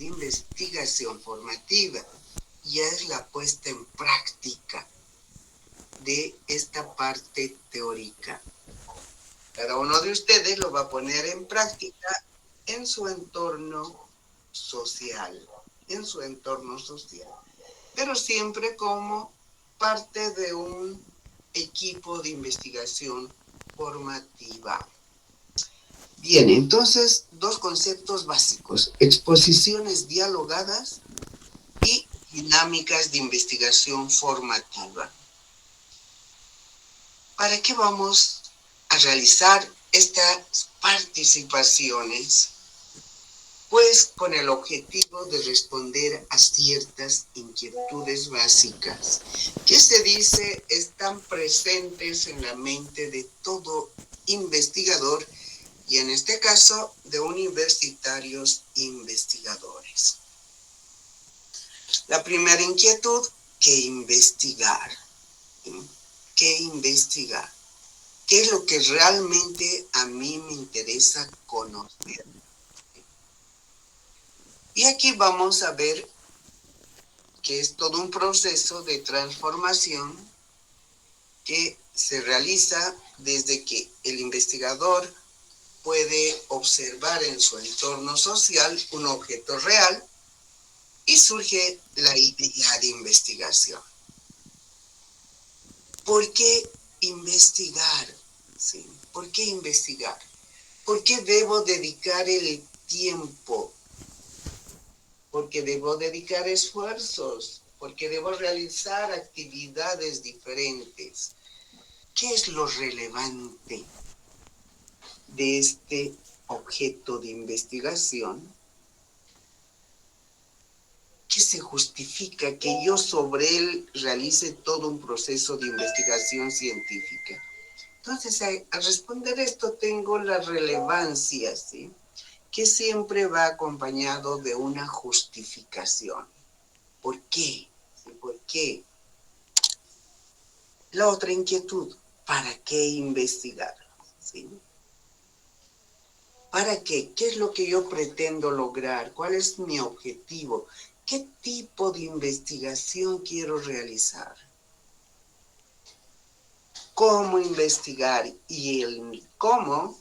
de investigación formativa ya es la puesta en práctica de esta parte teórica. Cada uno de ustedes lo va a poner en práctica en su entorno social, pero siempre como parte de un equipo de investigación formativa. Bien, entonces, dos conceptos básicos: exposiciones dialogadas y dinámicas de investigación formativa. ¿Para qué vamos a realizar estas participaciones? Pues con el objetivo de responder a ciertas inquietudes básicas que se dice están presentes en la mente de todo investigador y en este caso de universitarios investigadores. La primera inquietud: ¿qué investigar? ¿Qué investigar? ¿Qué es lo que realmente a mí me interesa conocer? Y aquí vamos a ver que es todo un proceso de transformación que se realiza desde que el investigador puede observar en su entorno social un objeto real y surge la idea de investigación. ¿Por qué investigar? ¿Sí? ¿Por qué investigar? ¿Por qué debo dedicar el tiempo? Porque debo dedicar esfuerzos, porque debo realizar actividades diferentes. ¿Qué es lo relevante de este objeto de investigación? ¿Qué se justifica que yo sobre él realice todo un proceso de investigación científica? Entonces, al responder esto tengo la relevancia, ¿sí?, que siempre va acompañado de una justificación. ¿Por qué? ¿Por qué? La otra inquietud: ¿para qué investigar? ¿Sí? ¿Para qué? ¿Qué es lo que yo pretendo lograr? ¿Cuál es mi objetivo? ¿Qué tipo de investigación quiero realizar? ¿Cómo investigar? Y el cómo,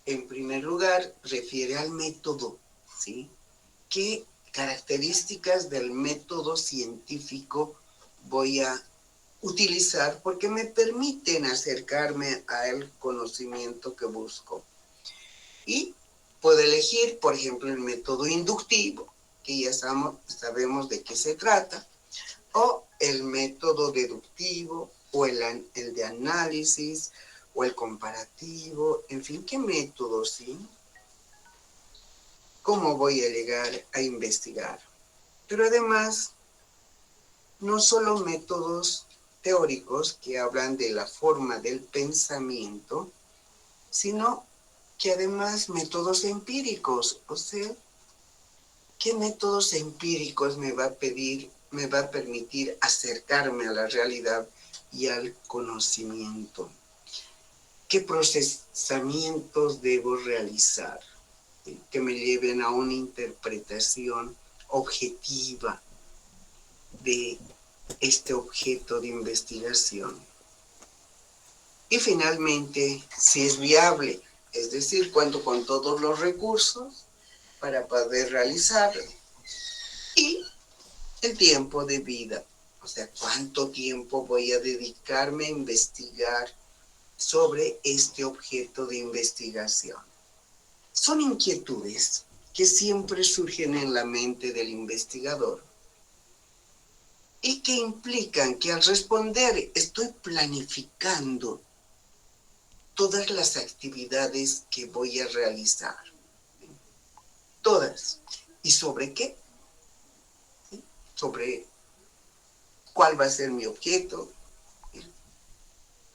en primer lugar, refiere al método, ¿sí? ¿Qué características del método científico voy a utilizar porque me permiten acercarme al conocimiento que busco? Y puedo elegir, por ejemplo, el método inductivo, que ya sabemos de qué se trata, o el método deductivo, o el de análisis, o el comparativo, en fin, ¿qué método, sí? ¿Cómo voy a llegar a investigar? Pero además, no solo métodos teóricos que hablan de la forma del pensamiento, sino que además métodos empíricos. O sea, ¿qué métodos empíricos me va a permitir acercarme a la realidad y al conocimiento? ¿Qué procesamientos debo realizar que me lleven a una interpretación objetiva de este objeto de investigación? Y finalmente, si es viable, es decir, cuento con todos los recursos para poder realizarlo. Y el tiempo de vida, o sea, cuánto tiempo voy a dedicarme a investigar sobre este objeto de investigación. Son inquietudes que siempre surgen en la mente del investigador y que implican que al responder estoy planificando todas las actividades que voy a realizar. Todas. ¿Y sobre qué? ¿Sí? Sobre cuál va a ser mi objeto,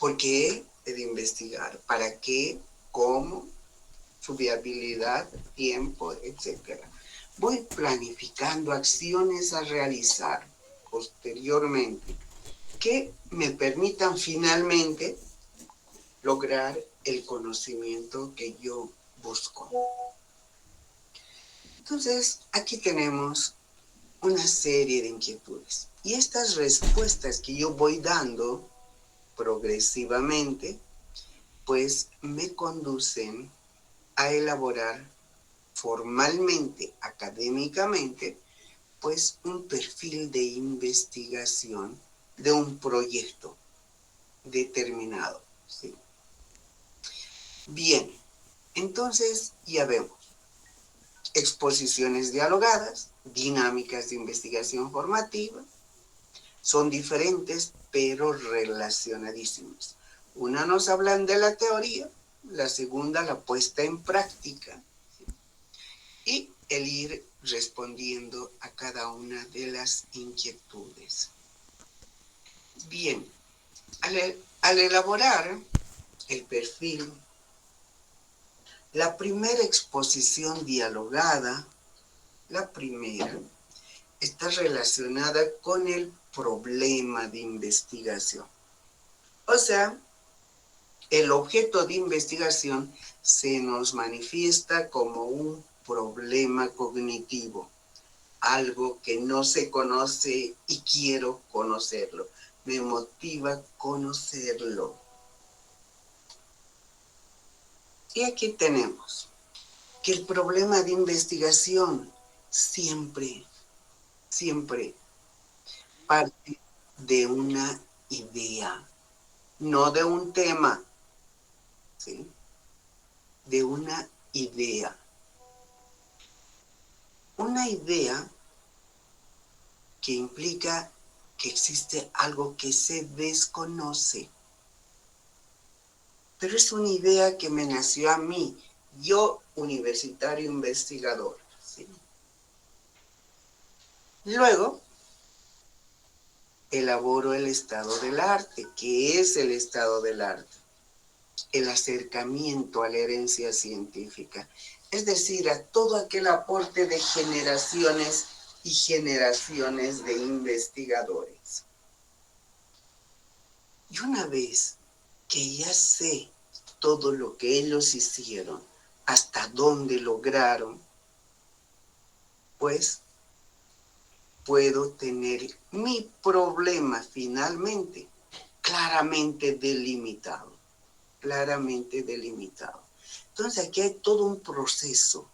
por qué he de investigar, para qué, cómo, su viabilidad, tiempo, etc. Voy planificando acciones a realizar posteriormente que me permitan finalmente lograr el conocimiento que yo busco. Entonces, aquí tenemos una serie de inquietudes. Y estas respuestas que yo voy dando progresivamente, pues me conducen a elaborar formalmente, académicamente, pues un perfil de investigación de un proyecto determinado, ¿sí? Bien, entonces ya vemos exposiciones dialogadas, dinámicas de investigación formativa, son diferentes pero relacionadísimas. Una nos hablan de la teoría, la segunda la puesta en práctica, ¿sí? Y el ir respondiendo a cada una de las inquietudes. Bien, al elaborar el perfil, la primera exposición dialogada, la primera, está relacionada con el problema de investigación. O sea, el objeto de investigación se nos manifiesta como un problema cognitivo, algo que no se conoce y quiero conocerlo. Me motiva conocerlo. Y aquí tenemos que el problema de investigación siempre parte de una idea, no de un tema, ¿sí? De una idea. Una idea que implica que existe algo que se desconoce. Pero es una idea que me nació a mí, yo, universitario investigador, ¿sí? Luego, elaboro el estado del arte. ¿Qué es el estado del arte? El acercamiento a la herencia científica, es decir, a todo aquel aporte de generaciones y generaciones de investigadores. Y una vez que ya sé todo lo que ellos hicieron, hasta dónde lograron, pues puedo tener mi problema finalmente claramente delimitado, claramente delimitado. Entonces aquí hay todo un proceso,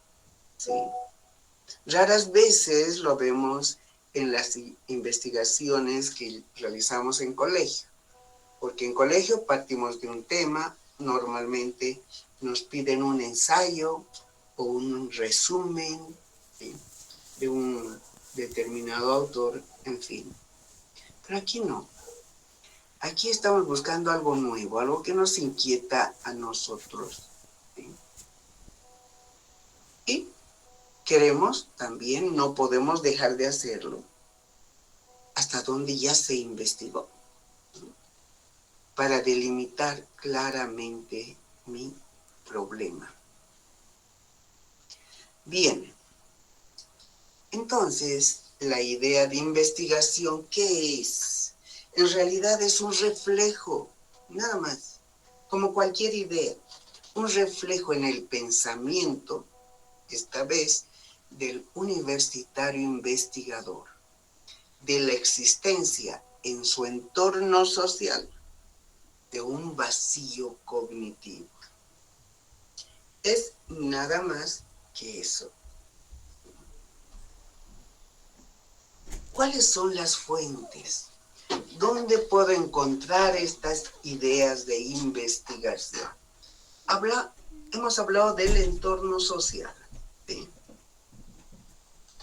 ¿sí? Raras veces lo vemos en las investigaciones que realizamos en colegio, porque en colegio partimos de un tema, normalmente nos piden un ensayo o un resumen, ¿sí? De un determinado autor, en fin. Pero aquí no. Aquí estamos buscando algo nuevo, algo que nos inquieta a nosotros, ¿sí? Y queremos también, no podemos dejar de hacerlo, hasta donde ya se investigó, ¿sí? Para delimitar claramente mi problema. Bien, entonces, la idea de investigación, ¿qué es? En realidad es un reflejo, nada más, como cualquier idea, un reflejo en el pensamiento, esta vez, del universitario investigador, de la existencia en su entorno social de un vacío cognitivo. Es nada más que eso. ¿Cuáles son las fuentes? ¿Dónde puedo encontrar estas ideas de investigación? Hemos hablado del entorno social, ¿sí?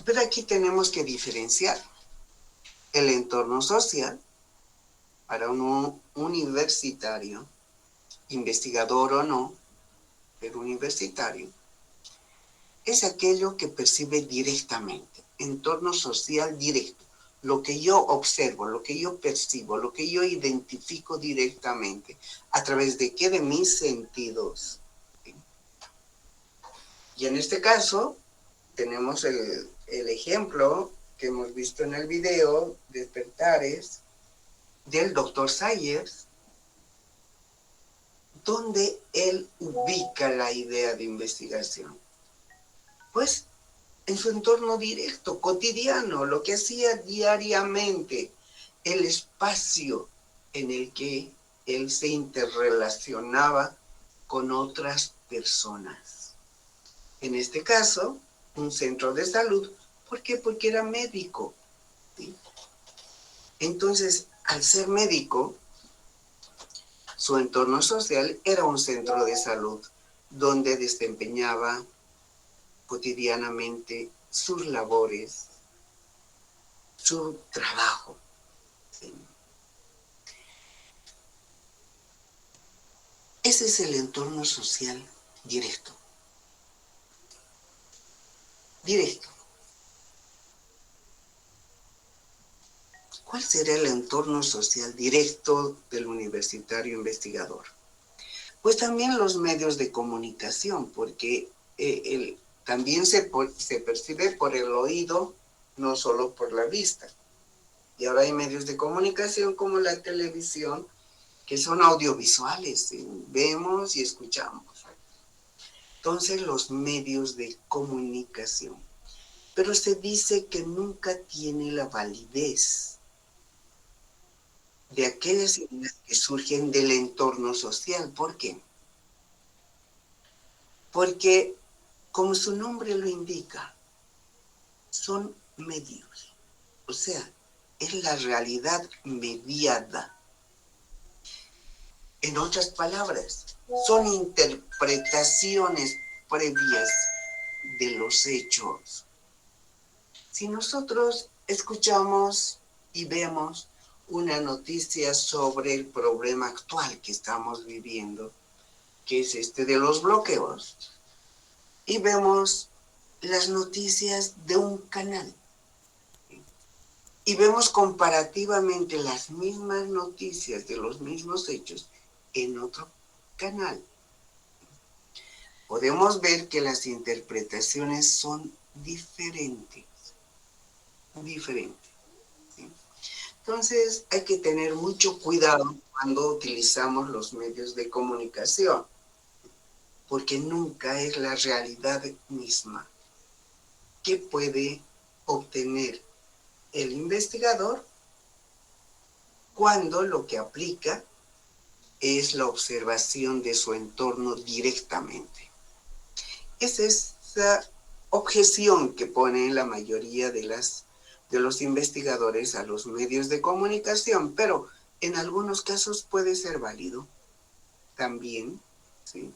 Pero aquí tenemos que diferenciar el entorno social para un universitario, investigador o no, pero universitario, es aquello que percibe directamente, entorno social directo, lo que yo observo, lo que yo percibo, lo que yo identifico directamente. ¿A través de qué? De mis sentidos. Y en este caso, tenemos el ejemplo que hemos visto en el video, Despertares, del doctor Sayers, donde él ubica la idea de investigación. Pues en su entorno directo, cotidiano, lo que hacía diariamente, el espacio en el que él se interrelacionaba con otras personas. En este caso, un centro de salud. ¿Por qué? Porque era médico, ¿sí? Entonces, al ser médico, su entorno social era un centro de salud donde desempeñaba cotidianamente sus labores, su trabajo. ¿Sí? Ese es el entorno social directo. Directo. ¿Cuál será el entorno social directo del universitario investigador? Pues también los medios de comunicación, porque también se percibe por el oído, no solo por la vista. Y ahora hay medios de comunicación como la televisión, que son audiovisuales, ¿sí? Vemos y escuchamos. Entonces, los medios de comunicación. Pero se dice que nunca tiene la validez de aquellas ideas que surgen del entorno social. ¿Por qué? Porque, como su nombre lo indica, son medios. O sea, es la realidad mediada. En otras palabras, son interpretaciones previas de los hechos. Si nosotros escuchamos y vemos una noticia sobre el problema actual que estamos viviendo, que es este de los bloqueos, y vemos las noticias de un canal, y vemos comparativamente las mismas noticias de los mismos hechos en otro canal, podemos ver que las interpretaciones son diferentes. ¿Sí? Entonces hay que tener mucho cuidado cuando utilizamos los medios de comunicación, porque nunca es la realidad misma que puede obtener el investigador cuando lo que aplica es la observación de su entorno directamente. Esa es la objeción que ponen la mayoría de los investigadores a los medios de comunicación, pero en algunos casos puede ser válido también, ¿sí?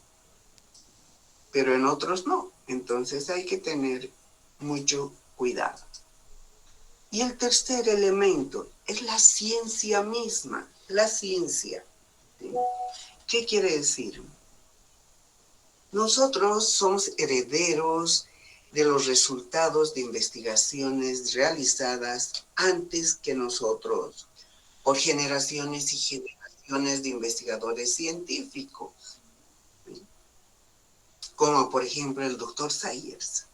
Pero en otros no. Entonces hay que tener mucho cuidado. Y el tercer elemento es la ciencia misma, la ciencia, ¿sí? ¿Qué quiere decir? Nosotros somos herederos de los resultados de investigaciones realizadas antes que nosotros, por generaciones y generaciones de investigadores científicos, ¿sí? Como por ejemplo el doctor Sayers.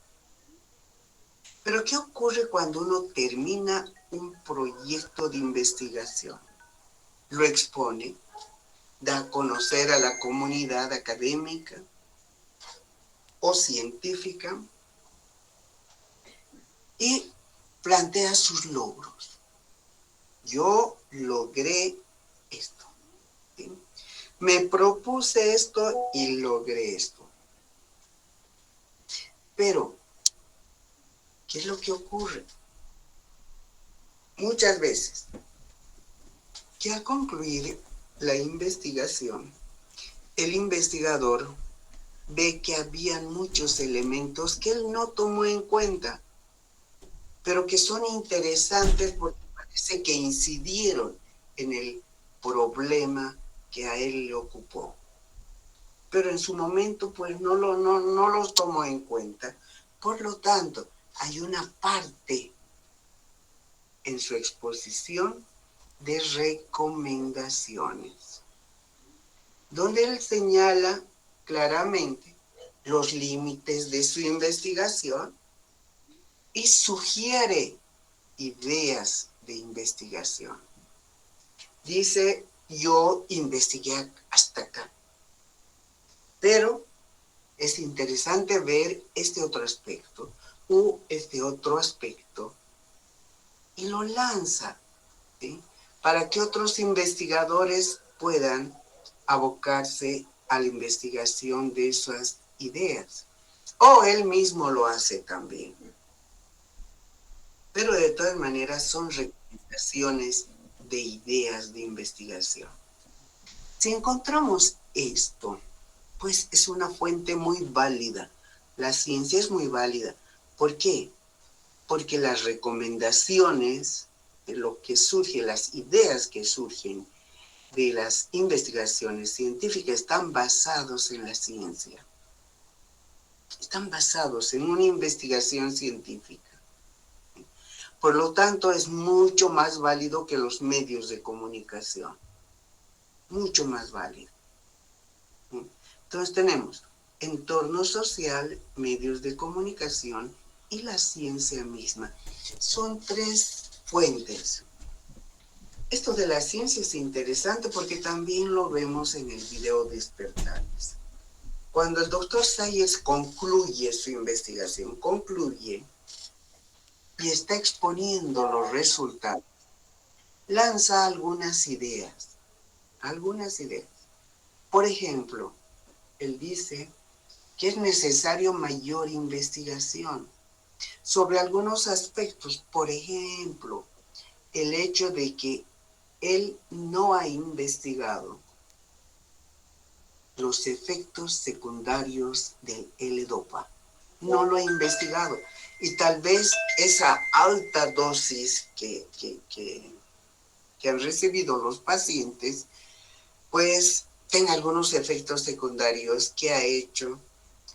Pero ¿qué ocurre cuando uno termina un proyecto de investigación? Lo expone, da a conocer a la comunidad académica o científica y plantea sus logros. Yo logré esto, ¿sí? Me propuse esto y logré esto. Pero, ¿qué es lo que ocurre? Muchas veces, que al concluir la investigación, el investigador ve que habían muchos elementos que él no tomó en cuenta, pero que son interesantes porque parece que incidieron en el problema que a él le ocupó. Pero en su momento pues no los tomó en cuenta. Por lo tanto, hay una parte en su exposición de recomendaciones, donde él señala claramente los límites de su investigación y sugiere ideas de investigación. Dice, yo investigué hasta acá, pero es interesante ver este otro aspecto, o es de otro aspecto, y lo lanza, ¿sí? Para que otros investigadores puedan abocarse a la investigación de esas ideas. O él mismo lo hace también. Pero de todas maneras son recomendaciones de ideas de investigación. Si encontramos esto, pues es una fuente muy válida. La ciencia es muy válida. ¿Por qué? Porque las recomendaciones de lo que surge, las ideas que surgen de las investigaciones científicas están basados en la ciencia. Están basados en una investigación científica. Por lo tanto, es mucho más válido que los medios de comunicación. Mucho más válido. Entonces tenemos entorno social, medios de comunicación y la ciencia misma. Son tres fuentes. Esto de la ciencia es interesante porque también lo vemos en el video Despertares. Cuando el doctor Sayers concluye su investigación, concluye y está exponiendo los resultados, lanza algunas ideas. Algunas ideas. Por ejemplo, él dice que es necesario mayor investigación sobre algunos aspectos. Por ejemplo, el hecho de que él no ha investigado los efectos secundarios del L-Dopa. No lo ha investigado. Y tal vez esa alta dosis que han recibido los pacientes, pues tenga algunos efectos secundarios que ha hecho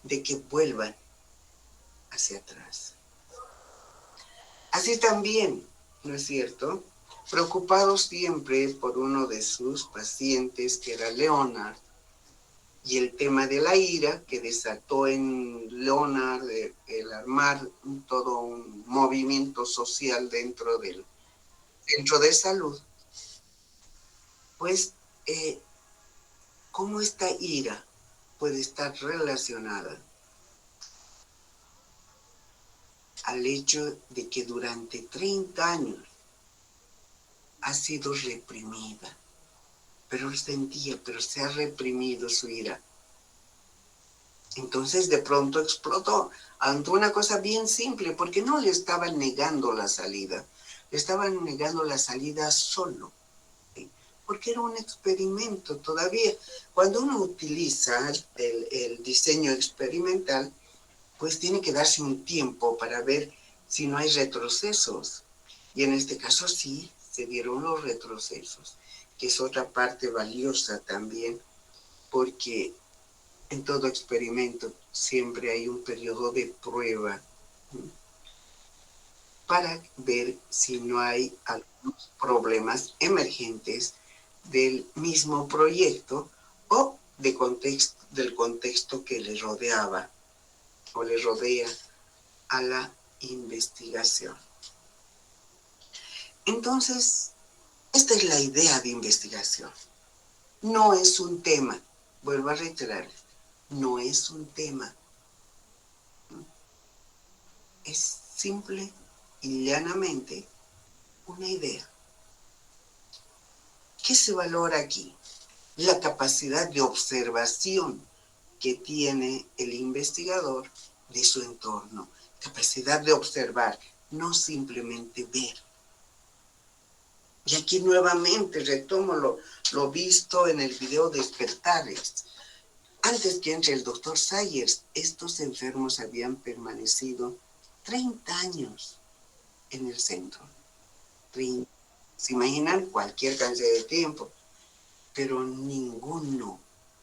de que vuelvan hacia atrás. Así también, ¿no es cierto? Preocupado siempre por uno de sus pacientes, que era Leonard, y el tema de la ira que desató en Leonard el armar todo un movimiento social dentro del centro de salud, pues cómo esta ira puede estar relacionada al hecho de que durante 30 años ha sido reprimida, pero él sentía, pero se ha reprimido su ira. Entonces de pronto explotó ante una cosa bien simple, porque no le estaban negando la salida, le estaban negando la salida solo, ¿sí? Porque era un experimento todavía. Cuando uno utiliza el diseño experimental, pues tiene que darse un tiempo para ver si no hay retrocesos. Y en este caso sí, se dieron los retrocesos, que es otra parte valiosa también, porque en todo experimento siempre hay un periodo de prueba para ver si no hay algunos problemas emergentes del mismo proyecto o del contexto que le rodeaba o le rodea a la investigación. Entonces, esta es la idea de investigación. No es un tema, vuelvo a reiterar, no es un tema. Es simple y llanamente una idea. ¿Qué se valora aquí? La capacidad de observación que tiene el investigador de su entorno. Capacidad de observar, no simplemente ver. Y aquí nuevamente retomo lo visto en el video Despertares. Antes que entre el doctor Sayers, estos enfermos habían permanecido 30 años en el centro. 30. Se imaginan cualquier cantidad de tiempo, pero ninguno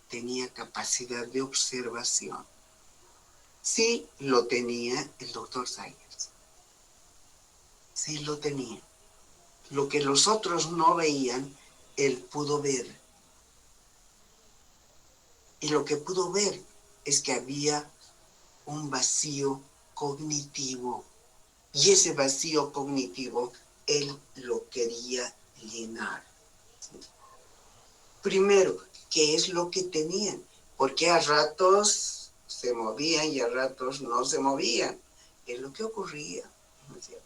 tenía capacidad de observación. Sí lo tenía el doctor Sayers. Sí lo tenía. Lo que los otros no veían, él pudo ver. Y lo que pudo ver es que había un vacío cognitivo. Y ese vacío cognitivo, él lo quería llenar. Primero, ¿qué es lo que tenían? Porque a ratos se movían y a ratos no se movían. qué es lo que ocurría, ¿no es cierto?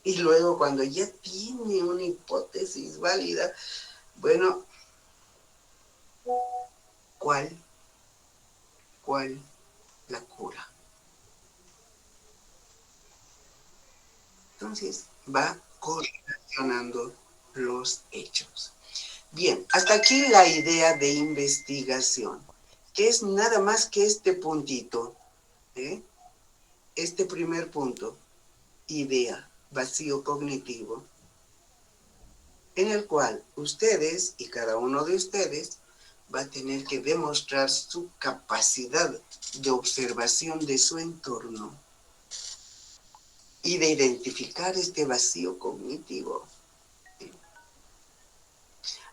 Y luego cuando ya tiene una hipótesis válida, bueno, ¿cuál la cura? Entonces va correlacionando los hechos. Bien, hasta aquí la idea de investigación, que es nada más que este puntito, ¿eh? Este primer punto, idea, vacío cognitivo, en el cual ustedes y cada uno de ustedes va a tener que demostrar su capacidad de observación de su entorno y de identificar este vacío cognitivo.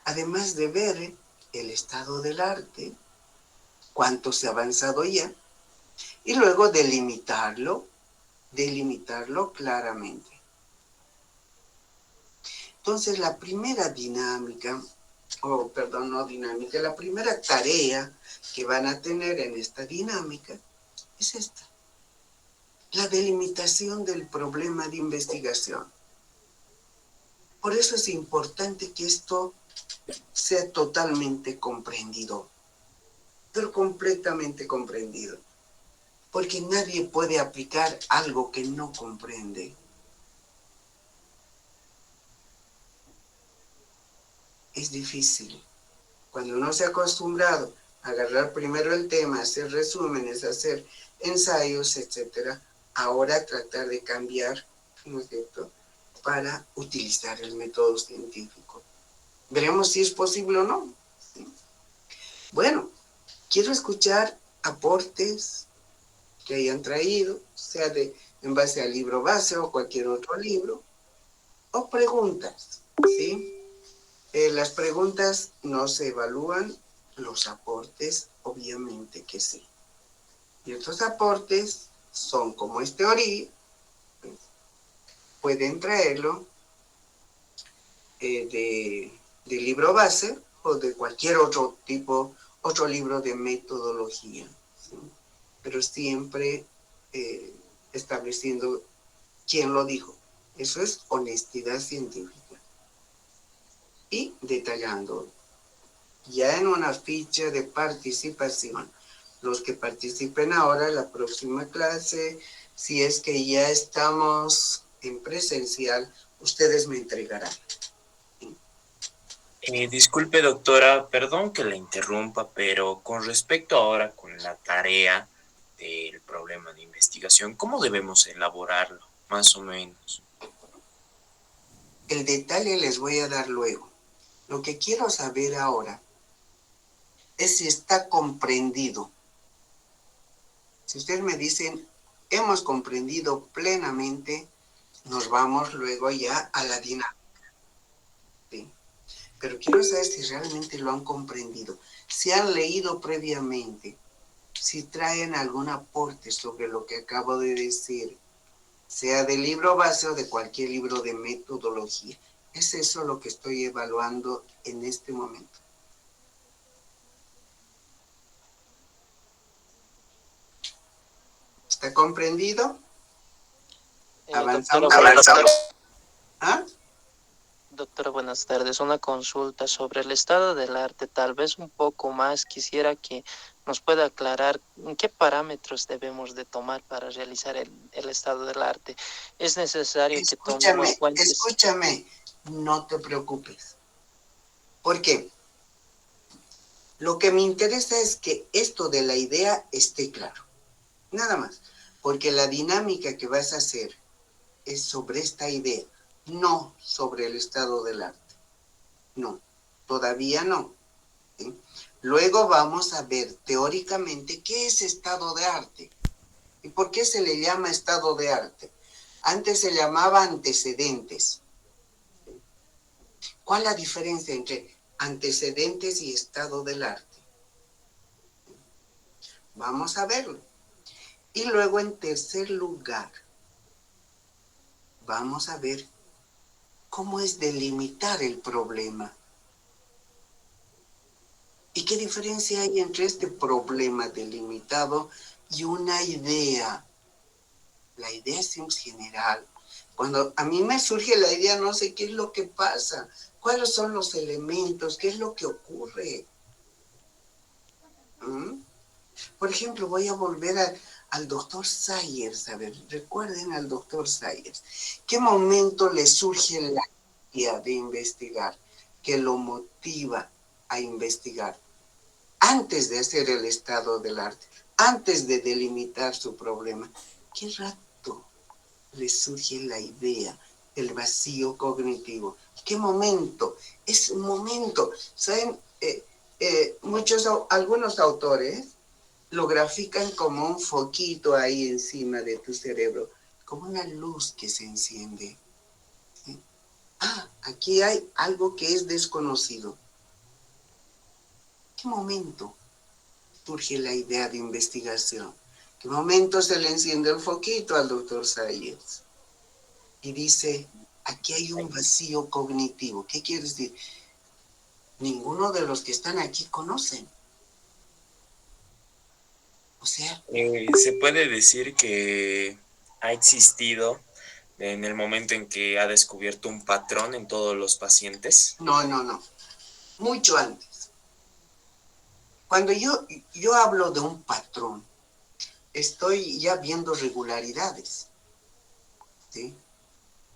Además de ver el estado del arte, cuánto se ha avanzado ya, y luego delimitarlo claramente. Entonces la primera dinámica, la primera tarea que van a tener en esta dinámica es esta, la delimitación del problema de investigación. Por eso es importante que esto sea totalmente comprendido, pero completamente comprendido, porque nadie puede aplicar algo que no comprende. Es difícil. Cuando uno se ha acostumbrado a agarrar primero el tema, hacer resúmenes, hacer ensayos, etc., ahora tratar de cambiar, ¿no es cierto?, para utilizar el método científico. Veremos si es posible o no. ¿Sí? Bueno, quiero escuchar aportes que hayan traído, sea en base al libro base o cualquier otro libro, o preguntas, ¿sí? Las preguntas no se evalúan, los aportes obviamente que sí. Y estos aportes son como es teoría, pues, pueden traerlo de libro base o de cualquier otro tipo, otro libro de metodología, ¿sí? Pero siempre estableciendo quién lo dijo. Eso es honestidad científica. Y detallando, ya en una ficha de participación, los que participen ahora, la próxima clase, si es que ya estamos en presencial, ustedes me entregarán. Disculpe, doctora, perdón que la interrumpa, pero con respecto ahora con la tarea del problema de investigación, ¿cómo debemos elaborarlo, más o menos? El detalle les voy a dar luego. Lo que quiero saber ahora es si está comprendido. Si ustedes me dicen, hemos comprendido plenamente, nos vamos luego ya a la dinámica. ¿Sí? Pero quiero saber si realmente lo han comprendido, si han leído previamente, si traen algún aporte sobre lo que acabo de decir, sea del libro base o de cualquier libro de metodología. Es eso lo que estoy evaluando en este momento. ¿Está comprendido? Doctora, Avanzamos. ¿Ah? doctora, buenas tardes. Una consulta sobre el estado del arte, tal vez un poco más. Quisiera que nos pueda aclarar en qué parámetros debemos de tomar para realizar el estado del arte. ¿Es necesario que tomemos fuentes? Escúchame, no te preocupes. ¿Por qué? Lo que me interesa es que esto de la idea esté claro. Nada más. Porque la dinámica que vas a hacer es sobre esta idea, no sobre el estado del arte. No, todavía no. ¿Sí? Luego vamos a ver teóricamente qué es estado de arte y por qué se le llama estado de arte. Antes se llamaba antecedentes. ¿Cuál es la diferencia entre antecedentes y estado del arte? Vamos a verlo. Y luego, en tercer lugar, vamos a ver cómo es delimitar el problema. ¿Y qué diferencia hay entre este problema delimitado y una idea? La idea es general. Cuando a mí me surge la idea, no sé qué es lo que pasa, cuáles son los elementos, qué es lo que ocurre. ¿Mm? Por ejemplo, voy a volver al doctor Sayers. A ver, recuerden al doctor Sayers. ¿Qué momento le surge la idea de investigar? ¿Qué lo motiva a investigar? Antes de hacer el estado del arte, antes de delimitar su problema. ¿Qué rato le surge la idea, el vacío cognitivo? ¿Qué momento? Es un momento. ¿Saben? Algunos autores lo grafican como un foquito ahí encima de tu cerebro, como una luz que se enciende. ¿Sí? Ah, aquí hay algo que es desconocido. ¿Qué momento surge la idea de investigación? ¿Qué momento se le enciende el foquito al doctor Sayers? Y dice, aquí hay un vacío cognitivo. ¿Qué quiere decir? Ninguno de los que están aquí conocen. O sea, Se puede decir que ha existido en el momento en que ha descubierto un patrón en todos los pacientes. no. Mucho antes. Cuando yo hablo de un patrón, estoy ya viendo regularidades, ¿sí?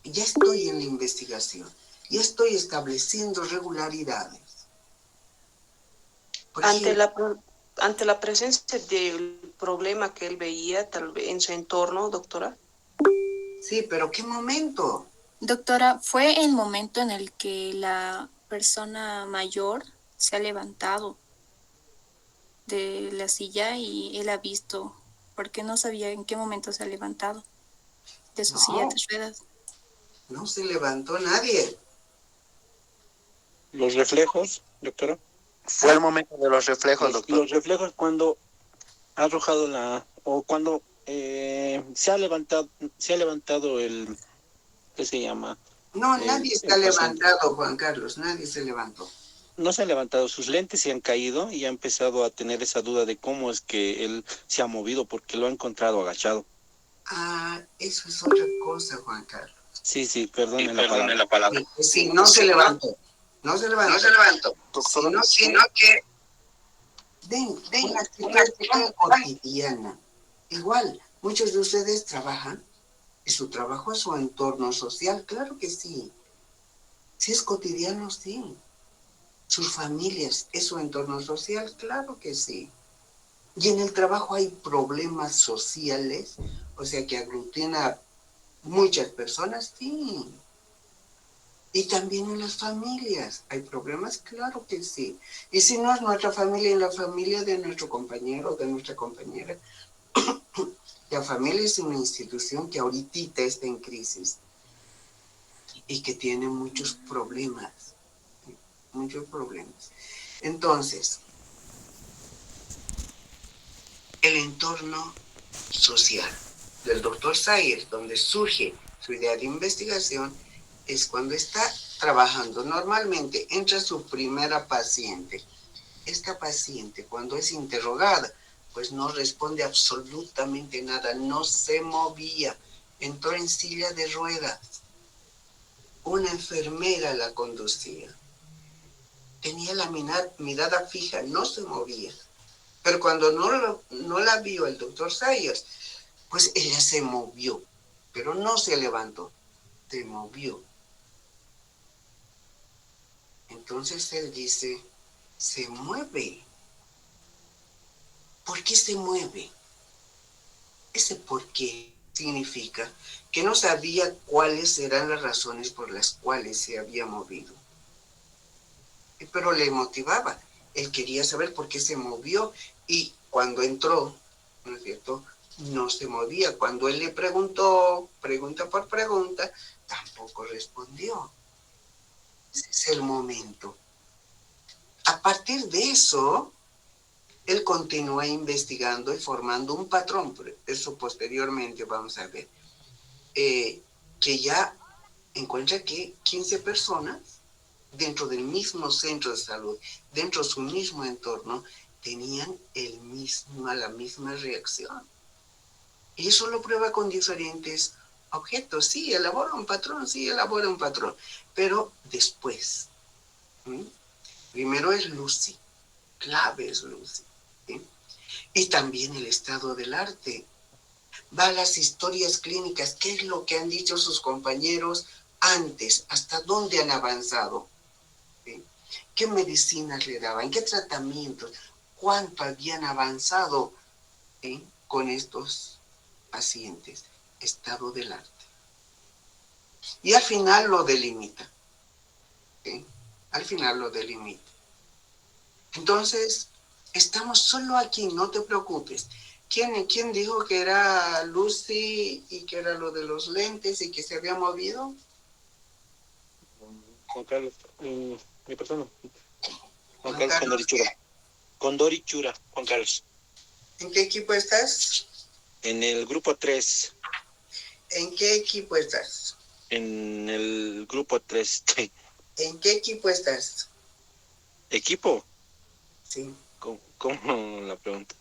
Ya estoy en la investigación, ya estoy estableciendo regularidades. Por Ante ejemplo, ante la presencia del problema que él veía tal vez en su entorno, doctora. sí, pero ¿qué momento? Doctora, fue el momento en el que la persona mayor se ha levantado de la silla y él ha visto, porque no sabía en qué momento se ha levantado de su silla de ruedas. No se levantó nadie. Los reflejos, doctora. Fue el momento de los reflejos, doctor. Los reflejos cuando ha arrojado o cuando se ha levantado el, ¿qué se llama? No, nadie está el paciente. levantado, Juan Carlos, nadie se levantó. No se han levantado, sus lentes se han caído y ha empezado a tener esa duda de cómo es que él se ha movido porque lo ha encontrado agachado. Ah, eso es otra cosa, Juan Carlos. Sí, perdone la palabra. Sí, no se levantó. No se levantó. Doctora, Sino que una actitud cotidiana. Igual, muchos de ustedes trabajan y su trabajo es su entorno social, claro que sí. Si es cotidiano, sí. Sus familias es su entorno social, claro que sí. Y en el trabajo hay problemas sociales, o sea que aglutina muchas personas, sí. Y también en las familias hay problemas, claro que sí. Y si no es nuestra familia, en la familia de nuestro compañero, de nuestra compañera. La familia es una institución que ahorita está en crisis y que tiene muchos problemas. Entonces, el entorno social del doctor Sayers, donde surge su idea de investigación, es cuando está trabajando. Normalmente entra su primera paciente. Esta paciente, cuando es interrogada, pues no responde absolutamente nada, no se movía, entró en silla de ruedas. Una enfermera la conducía. Tenía la mirada fija, no se movía. Pero cuando no la vio el doctor Sayers, pues ella se movió, pero no se levantó, se movió. Entonces él dice, se mueve. ¿Por qué se mueve? Ese por qué significa que no sabía cuáles eran las razones por las cuales se había movido. Pero le motivaba. Él quería saber por qué se movió y cuando entró, ¿no es cierto?, no se movía. Cuando él le preguntó, pregunta por pregunta, tampoco respondió. Ese es el momento. A partir de eso, él continúa investigando y formando un patrón. Eso posteriormente vamos a ver. Que ya encuentra que 15 personas dentro del mismo centro de salud, dentro de su mismo entorno, tenían la misma reacción. Y eso lo prueba con diferentes objetos. Sí, elabora un patrón, sí, elabora un patrón. Pero después, ¿sí? Primero es Lucy, clave es Lucy, ¿sí? Y también el estado del arte. Va a las historias clínicas, qué es lo que han dicho sus compañeros antes, hasta dónde han avanzado, ¿sí? ¿Qué medicinas le daban? ¿Qué tratamientos? ¿Cuánto habían avanzado, ¿sí?, con estos pacientes? Estado del arte. Y al final lo delimita, ¿sí? Al final lo delimita. Entonces, estamos solo aquí, no te preocupes. ¿Quién dijo que era Lucy y que era lo de los lentes y que se había movido? Juan Carlos, mi persona. Juan Juan Carlos Carlos, Condorichura. Condorichura, Juan Carlos. ¿en qué equipo estás? En el grupo 3. ¿En qué equipo estás? En el grupo 3. ¿En qué equipo estás? ¿Equipo? Sí. ¿Cómo la pregunta?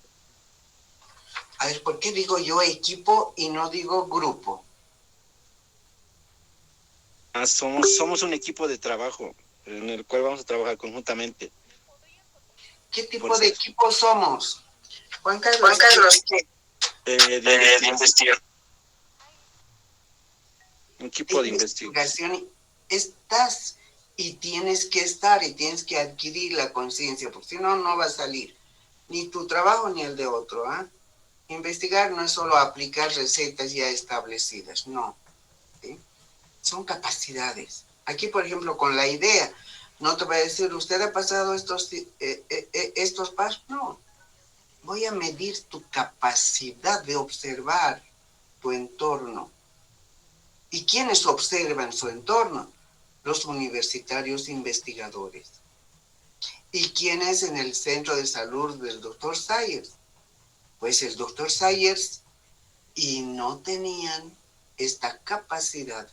A ver, ¿por qué digo yo equipo y no digo grupo? Somos un equipo de trabajo en el cual vamos a trabajar conjuntamente. ¿Qué tipo de equipo somos? Juan Carlos, De investigación. Un equipo de investigación. Estás y tienes que estar y tienes que adquirir la conciencia, porque si no, no va a salir ni tu trabajo ni el de otro. ¿Eh? Investigar no es solo aplicar recetas ya establecidas, no. ¿Sí? Son capacidades. Aquí, por ejemplo, con la idea, no te voy a decir, ¿usted ha pasado estos pasos? No. Voy a medir tu capacidad de observar tu entorno. ¿Y quiénes observan su entorno? Los universitarios investigadores. ¿Y quiénes en el centro de salud del doctor Sayers? Pues el doctor Sayers, y no tenían esta capacidad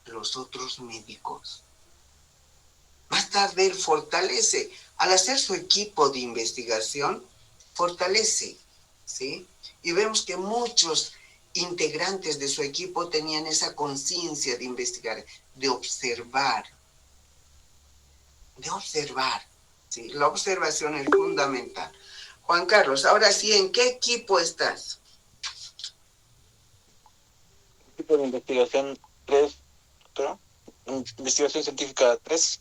los otros médicos. Más tarde él fortalece, al hacer su equipo de investigación, fortalece, ¿sí? Y vemos que muchos integrantes de su equipo tenían esa conciencia de investigar, de observar, ¿sí? La observación es fundamental. Juan Carlos, ahora sí, ¿en qué equipo estás? Equipo de investigación 3, ¿creo? Investigación científica 3.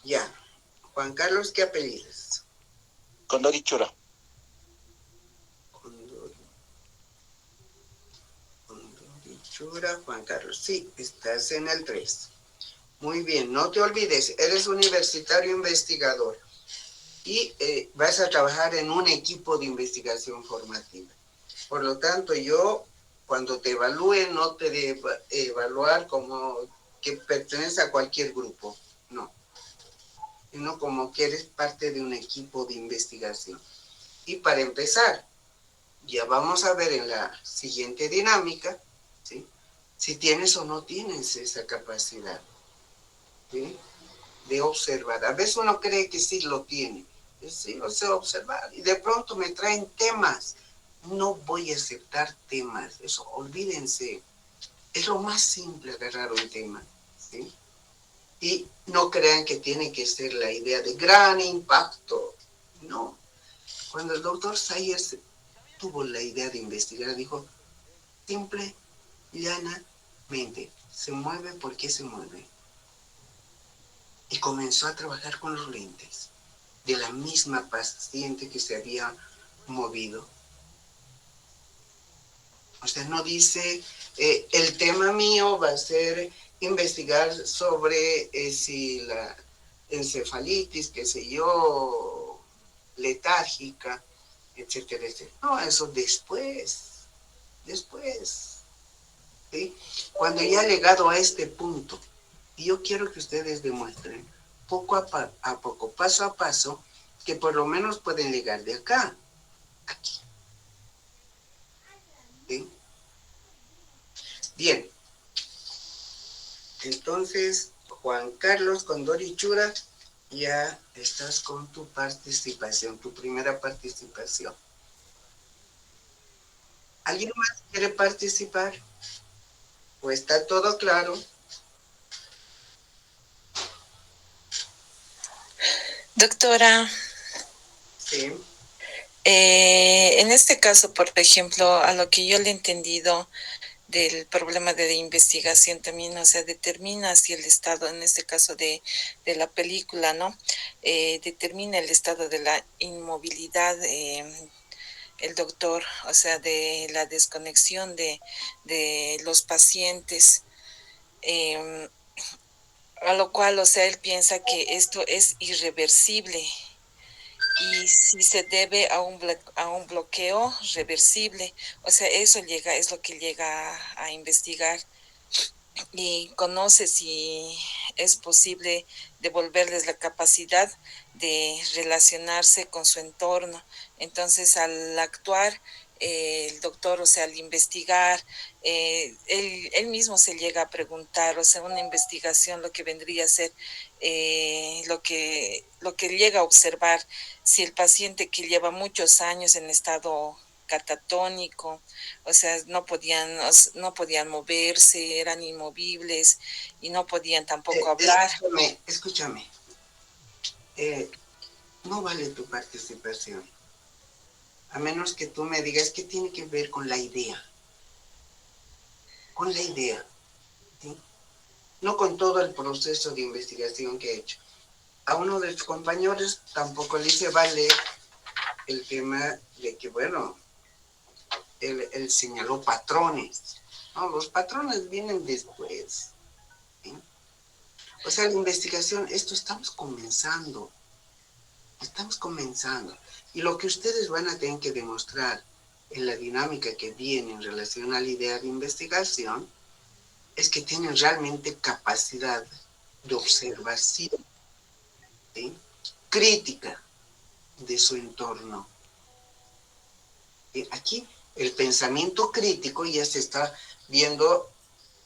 Ya. Juan Carlos, ¿qué apellidas? Condorichura. Condorichura, Juan Carlos. Sí, estás en el 3. Muy bien, no te olvides, eres universitario investigador y vas a trabajar en un equipo de investigación formativa. Por lo tanto, yo cuando te evalúe no te debo evaluar como que perteneces a cualquier grupo, no, sino como que eres parte de un equipo de investigación. Y para empezar, ya vamos a ver en la siguiente dinámica, ¿sí?, si tienes o no tienes esa capacidad, ¿sí?, de observar. A veces uno cree que sí lo tiene, sí lo sé observar, y de pronto me traen temas. No voy a aceptar temas, eso, olvídense. Es lo más simple agarrar un tema, ¿sí? Y no crean que tiene que ser la idea de gran impacto. No. Cuando el doctor Sayers tuvo la idea de investigar, dijo, simple, llanamente, se mueve porque se mueve. Y comenzó a trabajar con los lentes de la misma paciente que se había movido. O sea, no dice, el tema mío va a ser investigar sobre si la encefalitis, qué sé yo, letárgica, etcétera, etcétera. No, eso después, ¿sí? Cuando ya ha llegado a este punto, y yo quiero que ustedes demuestren poco a poco, paso a paso, que por lo menos pueden llegar de acá, aquí. ¿Sí? Bien. Entonces, Juan Carlos Condorichura, ya estás con tu participación, tu primera participación. ¿Alguien más quiere participar? ¿O está todo claro? Doctora, Sí. en este caso, por ejemplo, a lo que yo le he entendido del problema de investigación también, o sea, determina si el estado, en este caso de la película, ¿no? Determina el estado de la inmovilidad, el doctor, o sea, de la desconexión de los pacientes, a lo cual, o sea, él piensa que esto es irreversible y si se debe a un bloqueo reversible, o sea, eso llega, es lo que llega a investigar y conoce si es posible devolverles la capacidad de relacionarse con su entorno. Entonces, al actuar, el doctor, o sea, al investigar, él mismo se llega a preguntar, o sea, una investigación lo que vendría a ser, lo que llega a observar, si el paciente que lleva muchos años en estado catatónico, o sea, no podían moverse, eran inmovibles y no podían tampoco hablar. Escúchame. No vale tu participación, a menos que tú me digas qué tiene que ver con la idea. Con la idea, ¿sí? No con todo el proceso de investigación que he hecho. A uno de tus compañeros tampoco le hice valer el tema de que, bueno, él señaló patrones. No, los patrones vienen después, ¿sí? O sea, la investigación, esto estamos comenzando. Y lo que ustedes van a tener que demostrar en la dinámica que viene en relación a la idea de investigación es que tienen realmente capacidad de observación, ¿sí? Crítica de su entorno. Aquí el pensamiento crítico ya se está viendo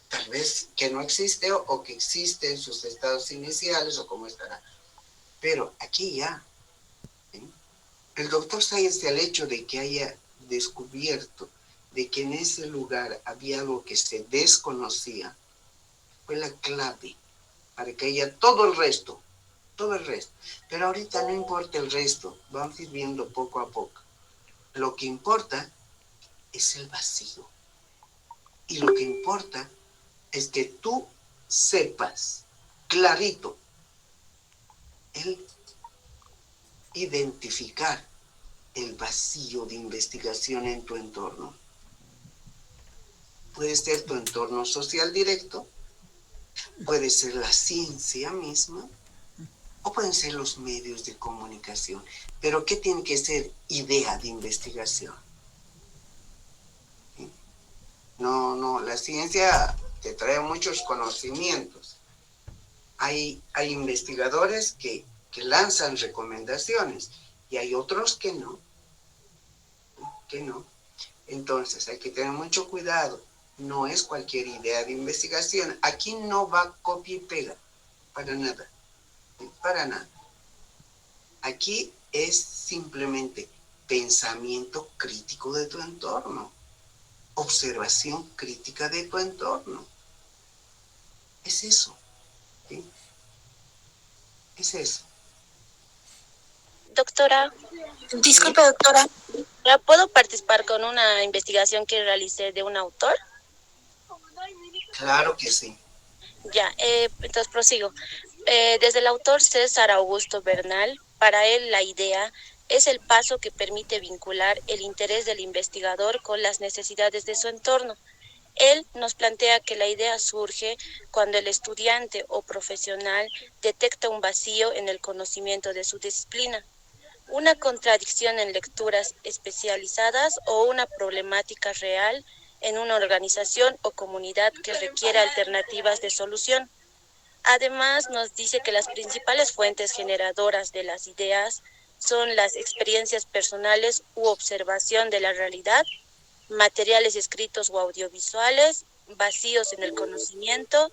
tal vez que no existe o que existe en sus estados iniciales o cómo estará. Pero aquí ya, ¿sí? El doctor Sayers, al hecho de que haya descubierto de que en ese lugar había algo que se desconocía, fue la clave para que haya todo el resto. Pero ahorita no importa el resto, vamos a ir viendo poco a poco. Lo que importa es el vacío. Y lo que importa es que tú sepas clarito el identificar el vacío de investigación en tu entorno. Puede ser tu entorno social directo, puede ser la ciencia misma, o pueden ser los medios de comunicación. Pero ¿qué tiene que ser idea de investigación? ¿Sí? No, la ciencia te trae muchos conocimientos. Hay investigadores que lanzan recomendaciones y hay otros que no. Entonces hay que tener mucho cuidado. No es cualquier idea de investigación. Aquí no va copia y pega, para nada. Para nada. Aquí es simplemente pensamiento crítico de tu entorno, observación crítica de tu entorno. Es eso, ¿sí? Es eso. Doctora, Disculpe, doctora. ¿ya puedo participar con una investigación que realicé de un autor? Claro que sí. Ya, entonces prosigo. Desde el autor César Augusto Bernal, para él la idea es el paso que permite vincular el interés del investigador con las necesidades de su entorno. Él nos plantea que la idea surge cuando el estudiante o profesional detecta un vacío en el conocimiento de su disciplina, una contradicción en lecturas especializadas o una problemática real en una organización o comunidad que requiere alternativas de solución. Además, nos dice que las principales fuentes generadoras de las ideas son las experiencias personales u observación de la realidad, materiales escritos o audiovisuales, vacíos en el conocimiento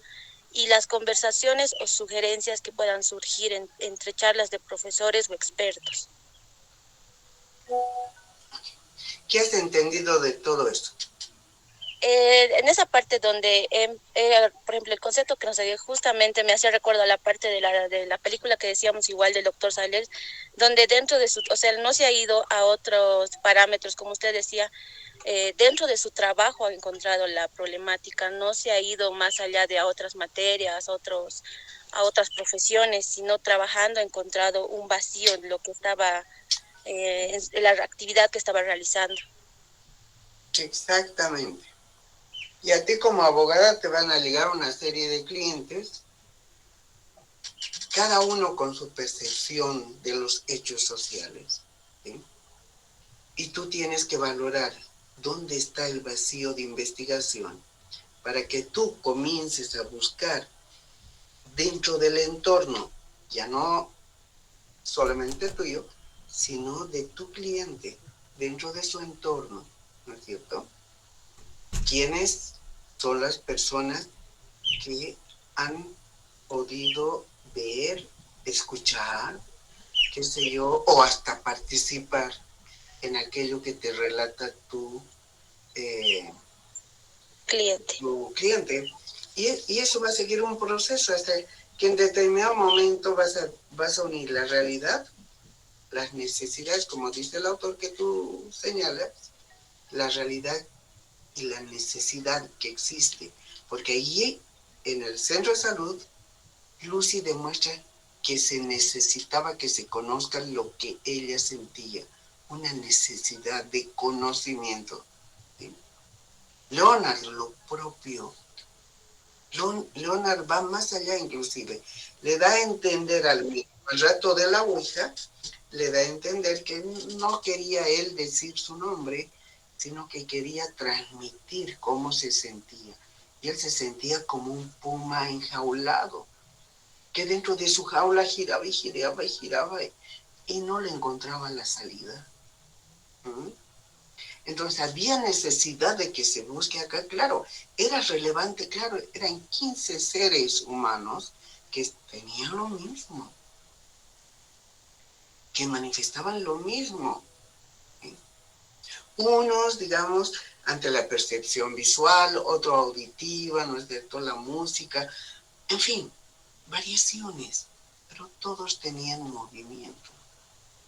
y las conversaciones o sugerencias que puedan surgir entre charlas de profesores o expertos. ¿Qué has entendido de todo esto? En esa parte donde, por ejemplo, el concepto que nos dio justamente me hacía recuerdo a la parte de la película que decíamos igual del doctor Salles, donde dentro de su, o sea, no se ha ido a otros parámetros, como usted decía, dentro de su trabajo ha encontrado la problemática, no se ha ido más allá de a otras materias, a otras profesiones, sino trabajando ha encontrado un vacío en lo que estaba, en la actividad que estaba realizando. Exactamente. Y a ti como abogada te van a ligar una serie de clientes, cada uno con su percepción de los hechos sociales, ¿sí? Y tú tienes que valorar dónde está el vacío de investigación para que tú comiences a buscar dentro del entorno, ya no solamente tuyo, sino de tu cliente, dentro de su entorno, ¿no es cierto? ¿Quiénes son las personas que han podido ver, escuchar, qué sé yo, o hasta participar en aquello que te relata Cliente. tu cliente? Y eso va a seguir un proceso hasta que en determinado momento vas a unir la realidad, las necesidades, como dice el autor que tú señalas, la realidad y la necesidad que existe. Porque allí, en el centro de salud, Lucy demuestra que se necesitaba que se conozca lo que ella sentía, una necesidad de conocimiento. ¿Sí? Leonard, lo propio. Leonard va más allá inclusive, le da a entender al rato de la ouija, le da a entender que no quería él decir su nombre, sino que quería transmitir cómo se sentía. Y él se sentía como un puma enjaulado, que dentro de su jaula giraba y giraba y giraba y no le encontraba la salida. ¿Mm? Entonces había necesidad de que se busque acá, claro, era relevante, claro, eran 15 seres humanos que tenían lo mismo, que manifestaban lo mismo. ¿Sí? Unos, digamos, ante la percepción visual, otro auditiva, ¿no es cierto?, la música, en fin, variaciones, pero todos tenían movimiento,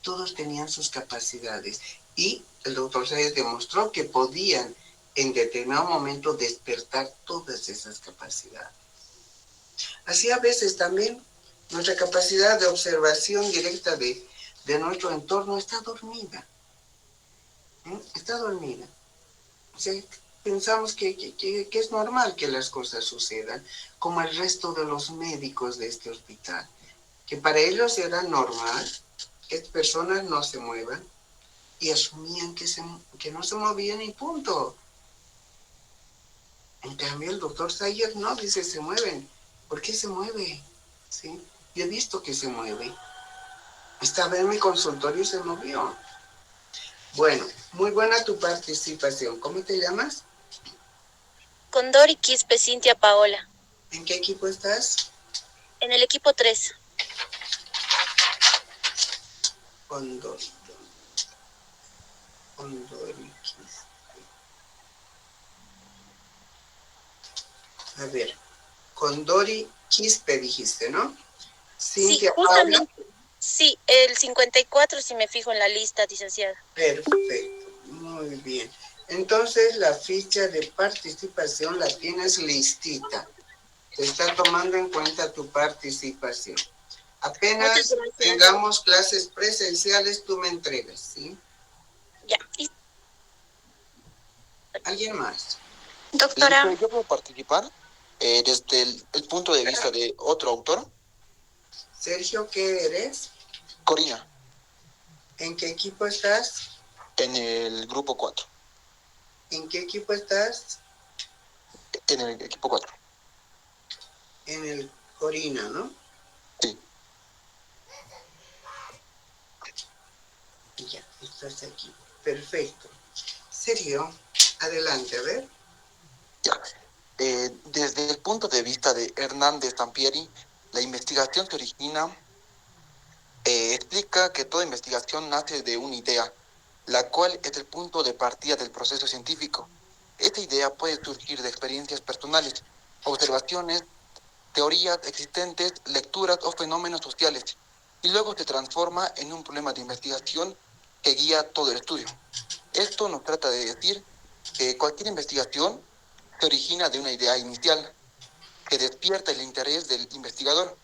todos tenían sus capacidades y el doctor Sayers demostró que podían en determinado momento despertar todas esas capacidades. Así a veces también nuestra capacidad de observación directa de nuestro entorno está dormida. Está dormida. O sea, pensamos que es normal que las cosas sucedan, como el resto de los médicos de este hospital, que para ellos era normal que personas no se muevan y asumían que no se movían y punto. En cambio, el doctor Sayers no dice se mueven. ¿Por qué se mueve? ¿Sí? Yo he visto que se mueve. Estaba en mi consultorio y se movió. Bueno, muy buena tu participación. ¿Cómo te llamas? Condori Quispe, Cintia Paola. ¿En qué equipo estás? En el equipo 3. Condori. A ver, Condori Quispe dijiste, ¿no? Sí, Cintia justamente. Paula. Sí, el 54 si me fijo en la lista, licenciada. Perfecto, muy bien. Entonces la ficha de participación la tienes listita. Se está tomando en cuenta tu participación. Apenas tengamos clases presenciales, tú me entregas, ¿sí? Ya. ¿Alguien más? Doctora. ¿Yo puedo participar desde el punto de vista de otro autor? Sergio, ¿qué eres? Corina. ¿En qué equipo estás? En el grupo 4. ¿En qué equipo estás? En el equipo 4. En el Corina, ¿no? Sí. Ya, estás aquí. Perfecto. Sergio, adelante, a ver. Ya. Desde el punto de vista de Hernández Sampieri, la investigación se origina, explica que toda investigación nace de una idea la cual es el punto de partida del proceso científico. Esta idea puede surgir de experiencias personales, observaciones, teorías existentes, lecturas o fenómenos sociales, y luego se transforma en un problema de investigación que guía todo el estudio. Esto nos trata de decir que cualquier investigación se origina de una idea inicial que despierta el interés del investigador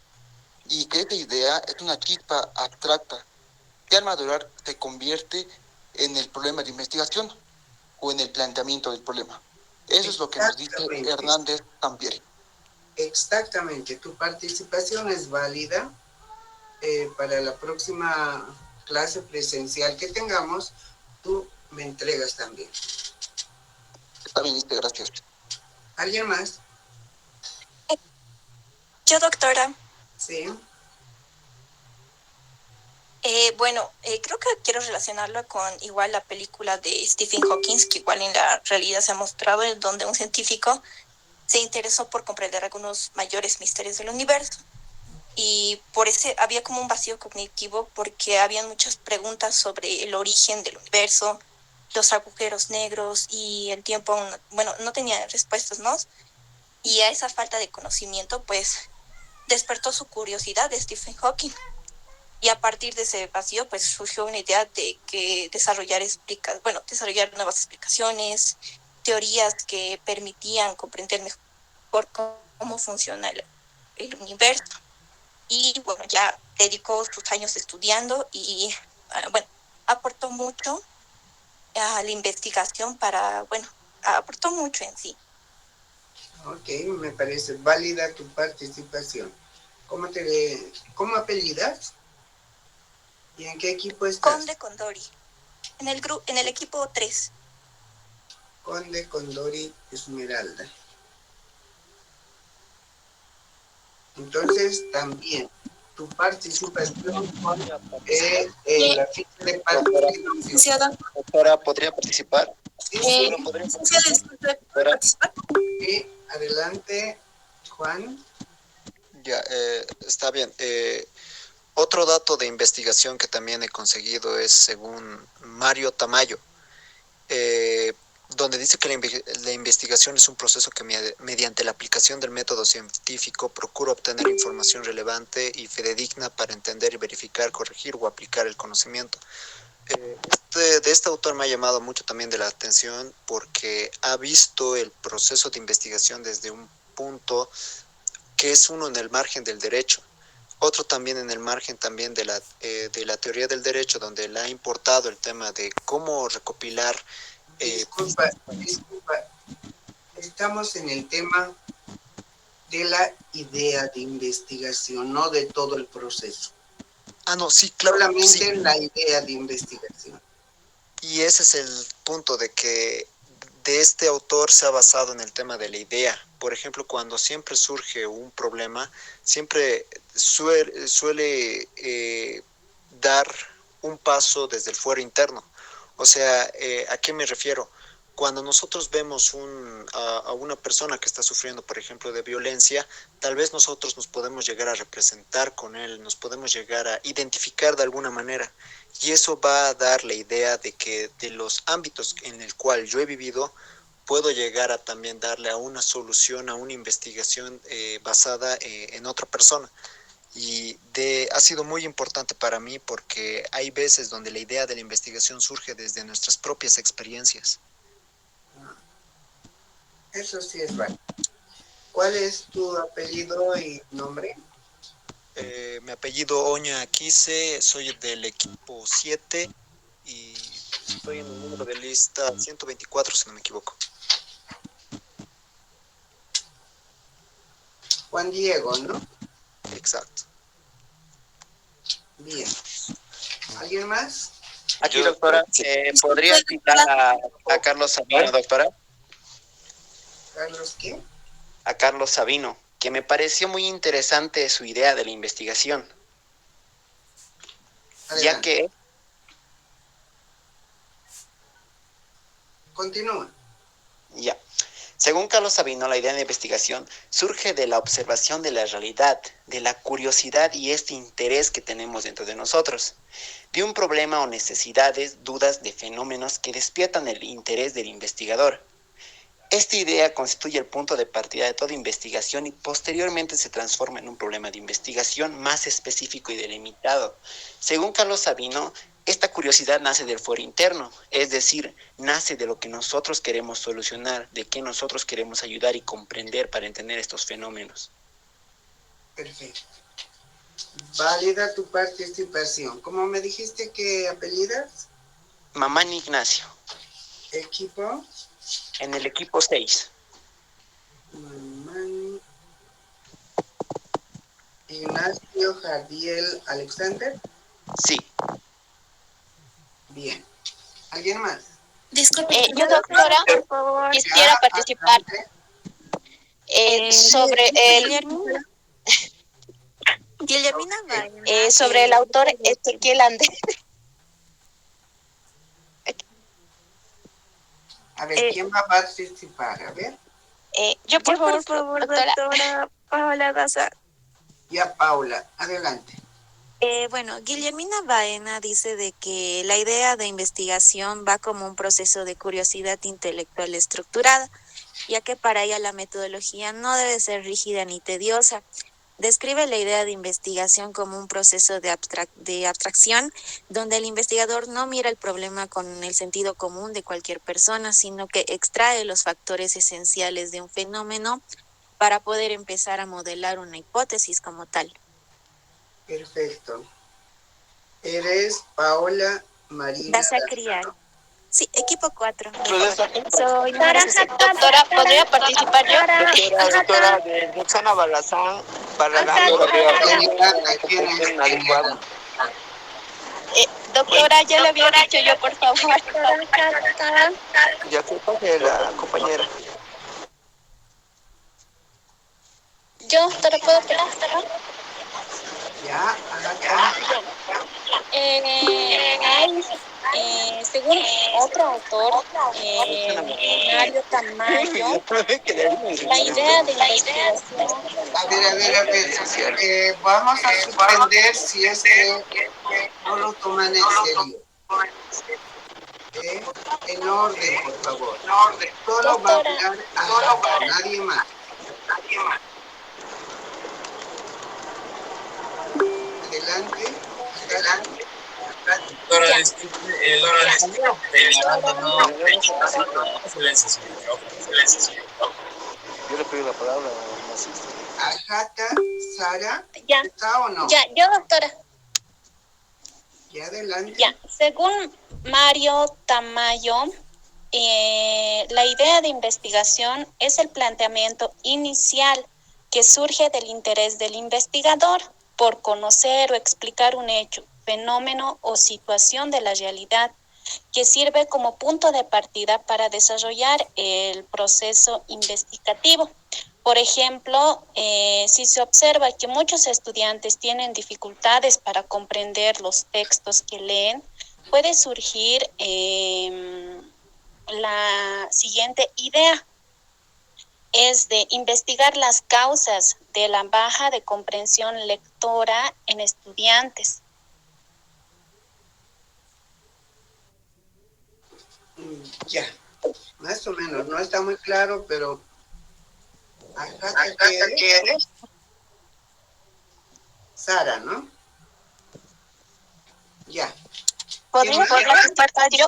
y que esta idea es una chispa abstracta que al madurar se convierte en el problema de investigación o en el planteamiento del problema. Eso es lo que nos dice Hernández Tampieri. Exactamente, tu participación es válida. Para la próxima clase presencial que tengamos, tú me entregas también. Está bien, gracias. ¿Alguien más? Yo, doctora. Sí. Creo que quiero relacionarlo con igual la película de Stephen Hawking, que igual en la realidad se ha mostrado, en donde un científico se interesó por comprender algunos mayores misterios del universo. Y por ese había como un vacío cognitivo porque habían muchas preguntas sobre el origen del universo, los agujeros negros y el tiempo, no tenía respuestas, ¿no? Y a esa falta de conocimiento, pues, despertó su curiosidad de Stephen Hawking. Y a partir de ese vacío, pues, surgió una idea de que desarrollar nuevas explicaciones, teorías que permitían comprender mejor cómo funciona el universo. Y bueno, ya dedicó sus años estudiando y aportó mucho a la investigación aportó mucho en sí. Ok, me parece válida tu participación. ¿Cómo apellidas? ¿Y en qué equipo estás? Conde Condori, en el equipo 3. Conde Condori Esmeralda. Entonces, también tu participación en la ficha de participación. Doctora, ¿podría participar? Sí, ¿Podría participar? Sí, adelante, Juan. Ya, está bien. Otro dato de investigación que también he conseguido es según Mario Tamayo, donde dice que la investigación es un proceso que mediante la aplicación del método científico procura obtener información relevante y fidedigna para entender y verificar, corregir o aplicar el conocimiento. De este autor me ha llamado mucho también de la atención porque ha visto el proceso de investigación desde un punto que es uno en el margen del derecho, otro también en el margen también de la teoría del derecho, donde le ha importado el tema de cómo recopilar. Disculpa, estamos en el tema de la idea de investigación, no de todo el proceso. No, sí, claro. Solamente la idea de investigación. Y ese es el punto de que de este autor se ha basado en el tema de la idea. Por ejemplo, cuando siempre surge un problema, siempre suele dar un paso desde el fuero interno. O sea, ¿a qué me refiero? Cuando nosotros vemos a una persona que está sufriendo, por ejemplo, de violencia, tal vez nosotros nos podemos llegar a representar con él, nos podemos llegar a identificar de alguna manera. Y eso va a dar la idea de que de los ámbitos en el cual yo he vivido, puedo llegar a también darle a una solución, a una investigación basada en otra persona. Y ha sido muy importante para mí porque hay veces donde la idea de la investigación surge desde nuestras propias experiencias. Eso sí es válido. ¿Cuál es tu apellido y nombre? Mi apellido Oña Aquise, soy del equipo 7 y estoy en el número de lista 124, si no me equivoco. Juan Diego, ¿no? Exacto. Bien. ¿Alguien más? Aquí, doctora, ¿podría citar a Carlos Sabino, doctora? ¿Carlos qué? A Carlos Sabino, que me pareció muy interesante su idea de la investigación. Adelante. Ya que... Continúa. Ya. Según Carlos Sabino, la idea de investigación surge de la observación de la realidad, de la curiosidad y este interés que tenemos dentro de nosotros, de un problema o necesidades, dudas de fenómenos que despiertan el interés del investigador. Esta idea constituye el punto de partida de toda investigación y posteriormente se transforma en un problema de investigación más específico y delimitado. Según Carlos Sabino, esta curiosidad nace del foro interno, es decir, nace de lo que nosotros queremos solucionar, de qué nosotros queremos ayudar y comprender para entender estos fenómenos. Perfecto. Válida tu participación. ¿Cómo me dijiste que apellidas? Mamán Ignacio. ¿Equipo? En el equipo 6. Mamán Ignacio Jardiel Alexander. Sí. Bien. ¿Alguien más? Disculpe, yo, doctora, por favor, quisiera participar sobre Guillermina Baena, sobre el autor Ezequiel Andrés. A ver, ¿quién va a participar? A ver. Yo, por favor, doctora Paola Gaza. Ya, Paula, adelante. Bueno, Guillermina Baena dice de que la idea de investigación va como un proceso de curiosidad intelectual estructurada, ya que para ella la metodología no debe ser rígida ni tediosa. Describe la idea de investigación como un proceso de abstracción, donde el investigador no mira el problema con el sentido común de cualquier persona, sino que extrae los factores esenciales de un fenómeno para poder empezar a modelar una hipótesis como tal. Perfecto. Eres Paola Marina Daza Criar. Sí, equipo 4. Soy doctora, ¿podría participar yo? Doctora de Roxana Barragán. Doctora, ya le había dicho yo, por favor. Ya que pase la compañera. Yo, doctora, ¿puedo opinar? Ya, según otro autor, Mario Tamayo, la idea de investigación. A ver. Vamos a suspender si es que no lo toman en serio. En orden, por favor. Solo va a hablar a nadie más. Adelante. Doctora, disculpe, el compañero Pelando no silencio su micrófono. Yo le pido la palabra. Ajata, Sara, Ya. ¿está o no? Ya, yo, doctora. Ya, adelante. Ya, según Mario Tamayo, la idea de investigación es el planteamiento inicial que surge del interés del investigador por conocer o explicar un hecho, fenómeno o situación de la realidad, que sirve como punto de partida para desarrollar el proceso investigativo. Por ejemplo, si se observa que muchos estudiantes tienen dificultades para comprender los textos que leen, puede surgir la siguiente idea. Es de investigar las causas de la baja de comprensión lectora en estudiantes. Ya, más o menos, no está muy claro, pero acá ¿qué eres? Sara, ¿no? Ya. ¿Podría participar yo,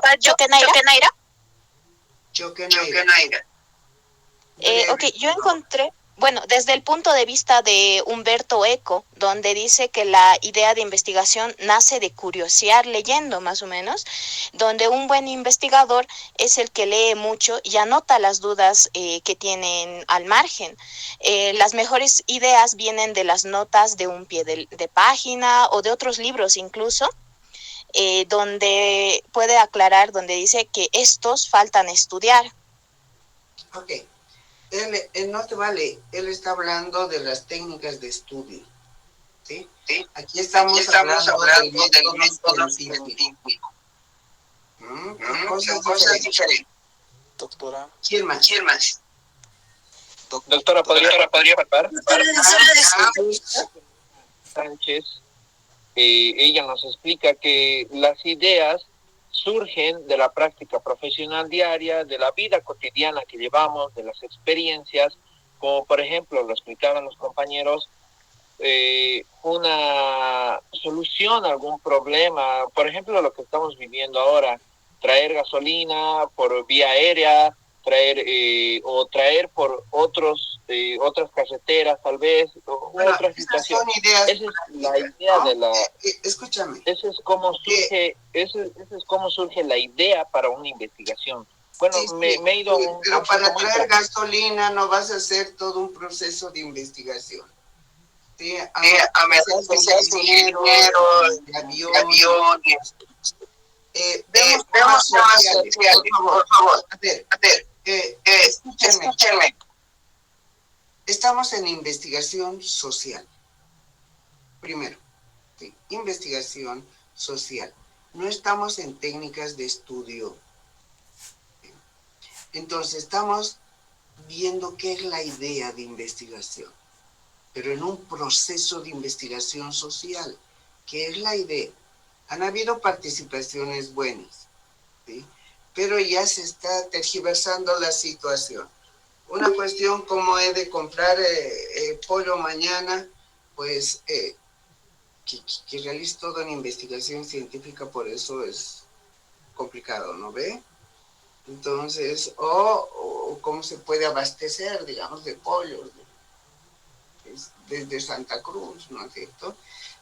Choquenaira. Ok, yo encontré, bueno, desde el punto de vista de Humberto Eco, donde dice que la idea de investigación nace de curiosear leyendo, más o menos, donde un buen investigador es el que lee mucho y anota las dudas que tienen al margen. Las mejores ideas vienen de las notas de un pie de página o de otros libros incluso, donde puede aclarar, donde dice que estos faltan estudiar. Ok. Él no te vale, él está hablando de las técnicas de estudio. ¿Sí? Aquí estamos hablando del método científico. Cosas diferentes. Doctora. ¿Quién más? Doctora, ¿podría participar? Sánchez, ella nos explica que las ideas surgen de la práctica profesional diaria, de la vida cotidiana que llevamos, de las experiencias, como por ejemplo, lo explicaban los compañeros, una solución a algún problema, por ejemplo, lo que estamos viviendo ahora, traer gasolina por vía aérea, traer por otras carreteras tal vez, bueno, otras situaciones. Esa es la idea, ¿no? De la... escúchame. Eso es como surge la idea para una investigación. Bueno, sí, me he ido... Sí, pero para traer gasolina no vas a hacer todo un proceso de investigación. Sí, a menos que seas ingeniero, de aviones. Veamos temas sociales, por favor. A ver, escúchenme. Estamos en investigación social. Primero, ¿sí? Investigación social. No estamos en técnicas de estudio. Entonces, estamos viendo qué es la idea de investigación, pero en un proceso de investigación social. ¿Qué es la idea? Han habido participaciones buenas, ¿sí? Pero ya se está tergiversando la situación. Una cuestión como he de comprar pollo mañana, pues que realice toda una investigación científica, por eso es complicado, ¿no ve? Entonces, o cómo se puede abastecer, digamos, de pollo desde Santa Cruz, ¿no es cierto?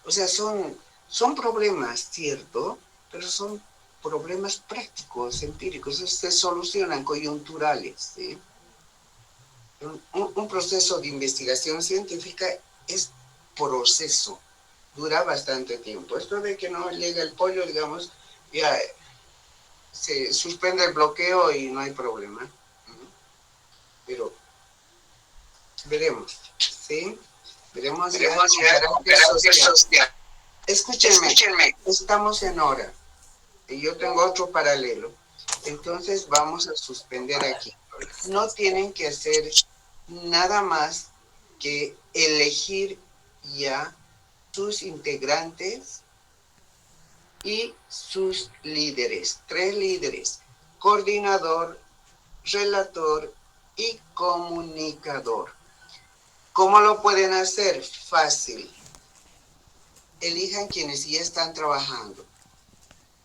O sea, son problemas, ¿cierto? Pero son problemas prácticos, empíricos, se solucionan, coyunturales, ¿sí? Un proceso de investigación científica es proceso, dura bastante tiempo. Esto de que no llega el pollo, digamos, ya se suspende el bloqueo y no hay problema. Pero veremos, ¿sí? Veremos ya carácter social. Escúchenme, estamos en hora y yo tengo otro paralelo. Entonces vamos a suspender aquí. No tienen que hacer nada más que elegir ya sus integrantes y sus líderes. 3 líderes: coordinador, relator y comunicador. ¿Cómo lo pueden hacer? Fácil. Elijan quienes ya están trabajando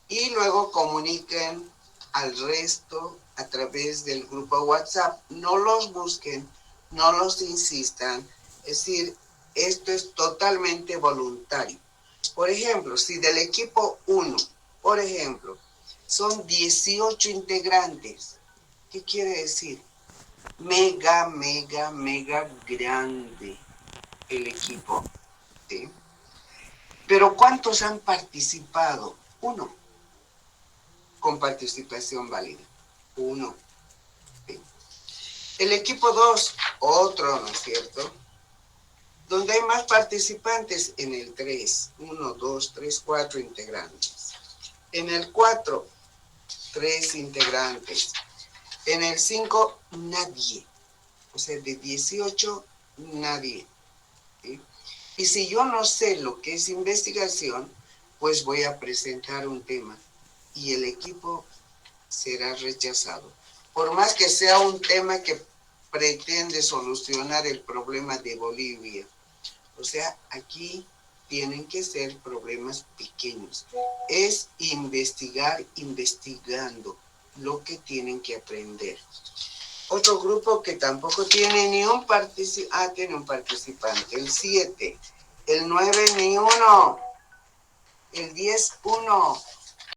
y luego comuniquen al resto a través del grupo WhatsApp. No los busquen, no los insistan. Es decir, esto es totalmente voluntario. Por ejemplo, si del equipo 1, por ejemplo, son 18 integrantes, ¿qué quiere decir? Mega grande el equipo, ¿sí? Pero ¿cuántos han participado? 1, con participación válida. 1. ¿Sí? El equipo 2, otro, ¿no es cierto? Donde hay más participantes, en el 3, 1, 2, 3, 4 integrantes. En el 4, 3 integrantes. En el 5, nadie. O sea, de 18, nadie. ¿Sí? Y si yo no sé lo que es investigación, pues voy a presentar un tema y el equipo será rechazado. Por más que sea un tema que pretende solucionar el problema de Bolivia. O sea, aquí tienen que ser problemas pequeños. Es investigar investigando lo que tienen que aprender. Otro grupo que tampoco tiene ni un participante, tiene un participante, el 7, el 9 ni uno, el 10 1,